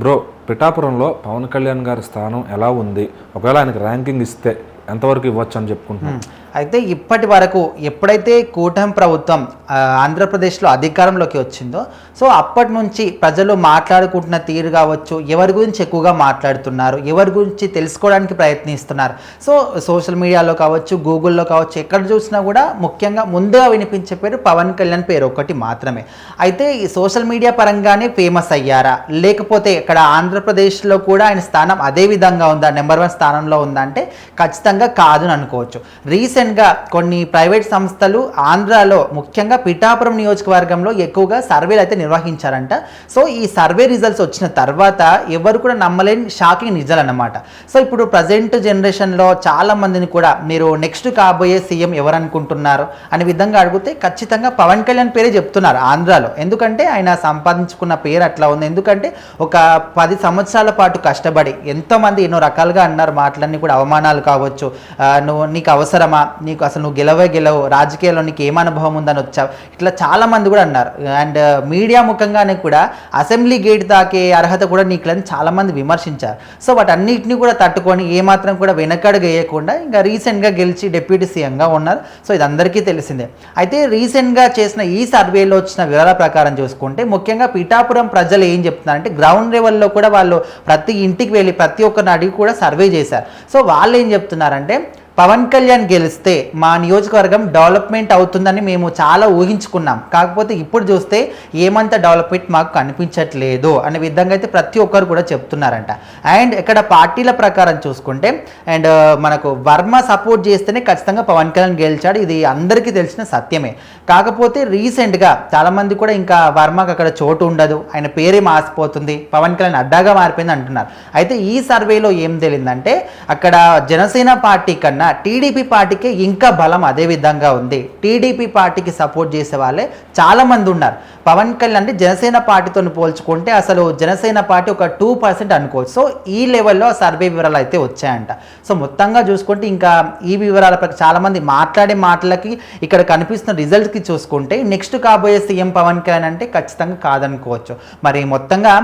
Bro, పిఠాపురంలో పవన్ కళ్యాణ్ గారి స్థానం ఎలా ఉంది? ఒకవేళ ఆయనకి ర్యాంకింగ్ ఇస్తే ఎంతవరకు ఇవ్వచ్చు అని చెప్పుకుంటున్నాం. అయితే ఇప్పటి వరకు ఎప్పుడైతే కూటమి ప్రభుత్వం ఆంధ్రప్రదేశ్లో అధికారంలోకి వచ్చిందో సో అప్పటి నుంచి ప్రజలు మాట్లాడుకుంటున్న తీరు కావచ్చు, ఎవరి గురించి ఎక్కువగా మాట్లాడుతున్నారు, ఎవరి గురించి తెలుసుకోవడానికి ప్రయత్నిస్తున్నారు. సో సోషల్ మీడియాలో కావచ్చు, గూగుల్లో కావచ్చు, ఎక్కడ చూసినా కూడా ముఖ్యంగా ముందుగా వినిపించే పేరు పవన్ కళ్యాణ్ పేరు ఒకటి మాత్రమే. అయితే ఈ సోషల్ మీడియా పరంగానే ఫేమస్ అయ్యారా, లేకపోతే ఇక్కడ ఆంధ్రప్రదేశ్లో కూడా ఆయన స్థానం అదే విధంగా ఉందా, నెంబర్ 1 స్థానంలో ఉందా అంటే ఖచ్చితంగా కాదు అని అనుకోవచ్చు. రీసెంట్గా కొన్ని ప్రైవేట్ సంస్థలు ఆంధ్రాలో ముఖ్యంగా పిఠాపురం నియోజకవర్గంలో ఎక్కువగా సర్వేలు అయితే నిర్వహించారంట. సో ఈ సర్వే రిజల్ట్స్ వచ్చిన తర్వాత ఎవరు కూడా నమ్మలేని షాకింగ్ నిజాలు అన్నమాట. సో ఇప్పుడు ప్రజెంట్ జనరేషన్లో చాలా మందిని కూడా మీరు నెక్స్ట్ కాబోయే సీఎం ఎవరు అనుకుంటున్నారు అనే విధంగా అడిగితే ఖచ్చితంగా పవన్ కళ్యాణ్ పేరే చెప్తున్నారు ఆంధ్రాలో. ఎందుకంటే ఆయన సంపాదించుకున్న పేరు అట్లా ఉంది. ఎందుకంటే ఒక 10 సంవత్సరాల పాటు కష్టపడి ఎంతోమంది ఎన్నో రకాలుగా అన్నారు, మాటలన్నీ కూడా అవమానాలు కావచ్చు, నీకు అవసరమా, నీకు అసలు నువ్వు గెలవు, రాజకీయాల్లో నీకు ఏం అనుభవం ఉందని వచ్చావు, ఇట్లా చాలా మంది కూడా అన్నారు. అండ్ మీడియా ముఖంగానే కూడా అసెంబ్లీ గేట్ తాకే అర్హత కూడా నీకు లేదని చాలా మంది విమర్శించారు. సో వాటన్నిటిని కూడా తట్టుకొని ఏమాత్రం కూడా వెనకడుగు వేయకుండా ఇంకా రీసెంట్గా గెలిచి డిప్యూటీ సీఎంగా ఉన్నారు. సో ఇది అందరికీ తెలిసిందే. అయితే రీసెంట్గా చేసిన ఈ సర్వేలో వచ్చిన వివరాల ప్రకారం చూసుకుంటే ముఖ్యంగా పిఠాపురం ప్రజలు ఏం చెప్తున్నారంటే గ్రౌండ్ లెవెల్లో కూడా వాళ్ళు ప్రతి ఇంటికి వెళ్ళి ప్రతి ఒక్కరిని అడిగి కూడా సర్వే చేశారు. సో వాళ్ళు ఏం చెప్తున్నారంటే పవన్ కళ్యాణ్ గెలిస్తే మా నియోజకవర్గం డెవలప్మెంట్ అవుతుందని మేము చాలా ఊహించుకున్నాం, కాకపోతే ఇప్పుడు చూస్తే ఏమంత డెవలప్మెంట్ మాకు కనిపించట్లేదు అనే విధంగా అయితే ప్రతి ఒక్కరు కూడా చెప్తున్నారంట. అండ్ ఇక్కడ పార్టీల ప్రకారం చూసుకుంటే అండ్ మనకు వర్మ సపోర్ట్ చేస్తేనే ఖచ్చితంగా పవన్ కళ్యాణ్ గెలిచాడు, ఇది అందరికీ తెలిసిన సత్యమే. కాకపోతే రీసెంట్గా చాలామంది కూడా ఇంకా వర్మకు అక్కడ చోటు ఉండదు, ఆయన పేరే మాసిపోతుంది, పవన్ కళ్యాణ్ అడ్డాగా మారిపోయింది అంటున్నారు. అయితే ఈ సర్వేలో ఏం తెలిందంటే అక్కడ జనసేన పార్టీ కన్నా టీడీపీ పార్టీకి ఇంకా బలం అదే విధంగా ఉంది. టీడీపీ పార్టీకి సపోర్ట్ చేసే వాళ్ళే చాలా మంది ఉన్నారు. పవన్ కళ్యాణ్ అంటే జనసేన పార్టీతో పోల్చుకుంటే అసలు జనసేన పార్టీ ఒక 2% అనుకోవచ్చు. సో ఈ లెవెల్లో సర్వే వివరాలు అయితే వచ్చాయంట. సో మొత్తంగా చూసుకుంటే ఇంకా ఈ వివరాల చాలా మంది మాట్లాడే మాటలకి ఇక్కడ కనిపిస్తున్న రిజల్ట్స్కి చూసుకుంటే నెక్స్ట్ కాబోయే సీఎం పవన్ కళ్యాణ్ అంటే ఖచ్చితంగా కాదనుకోవచ్చు. మరి మొత్తంగా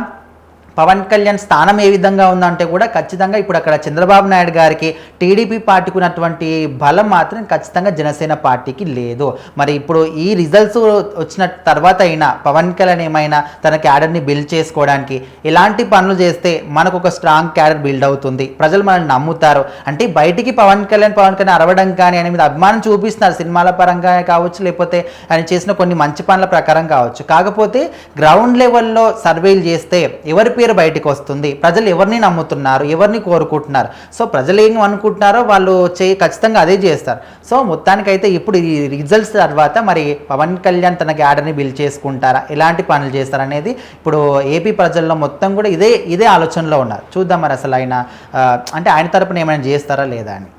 పవన్ కళ్యాణ్ స్థానం ఏ విధంగా ఉందంటే కూడా ఖచ్చితంగా ఇప్పుడు అక్కడ చంద్రబాబు నాయుడు గారికి టీడీపీ పార్టీకి ఉన్నటువంటి బలం మాత్రం ఖచ్చితంగా జనసేన పార్టీకి లేదు. మరి ఇప్పుడు ఈ రిజల్ట్స్ వచ్చిన తర్వాత అయినా పవన్ కళ్యాణ్ ఏమైనా తన క్యాడర్ని బిల్డ్ చేసుకోవడానికి ఎలాంటి పనులు చేస్తే మనకు ఒక స్ట్రాంగ్ క్యాడర్ బిల్డ్ అవుతుంది, ప్రజలు మనల్ని నమ్ముతారు అంటే బయటికి పవన్ కళ్యాణ్ అరవడం కానీ ఆయన మీద అభిమానం చూపిస్తున్నారు, సినిమాల పరంగా కావచ్చు, లేకపోతే ఆయన చేసిన కొన్ని మంచి పనుల ప్రకారం కావచ్చు. కాకపోతే గ్రౌండ్ లెవెల్లో సర్వేలు చేస్తే ఎవరి పేరు బయటకు వస్తుంది, ప్రజలు ఎవరిని నమ్ముతున్నారు, ఎవరిని కోరుకుంటున్నారు, సో ప్రజలు ఏం అనుకుంటున్నారో వాళ్ళు ఖచ్చితంగా అదే చేస్తారు. సో మొత్తానికైతే ఇప్పుడు ఈ రిజల్ట్స్ తర్వాత మరి పవన్ కళ్యాణ్ తన క్యాడర్ని బిల్డ్ చేసుకుంటారా, ఎలాంటి పనులు చేస్తారనేది ఇప్పుడు ఏపీ ప్రజల్లో మొత్తం కూడా ఇదే ఆలోచనలో ఉన్నారు. చూద్దాం మరి అసలు ఆయన అంటే ఆయన తరపున ఏమైనా చేస్తారా లేదా అని.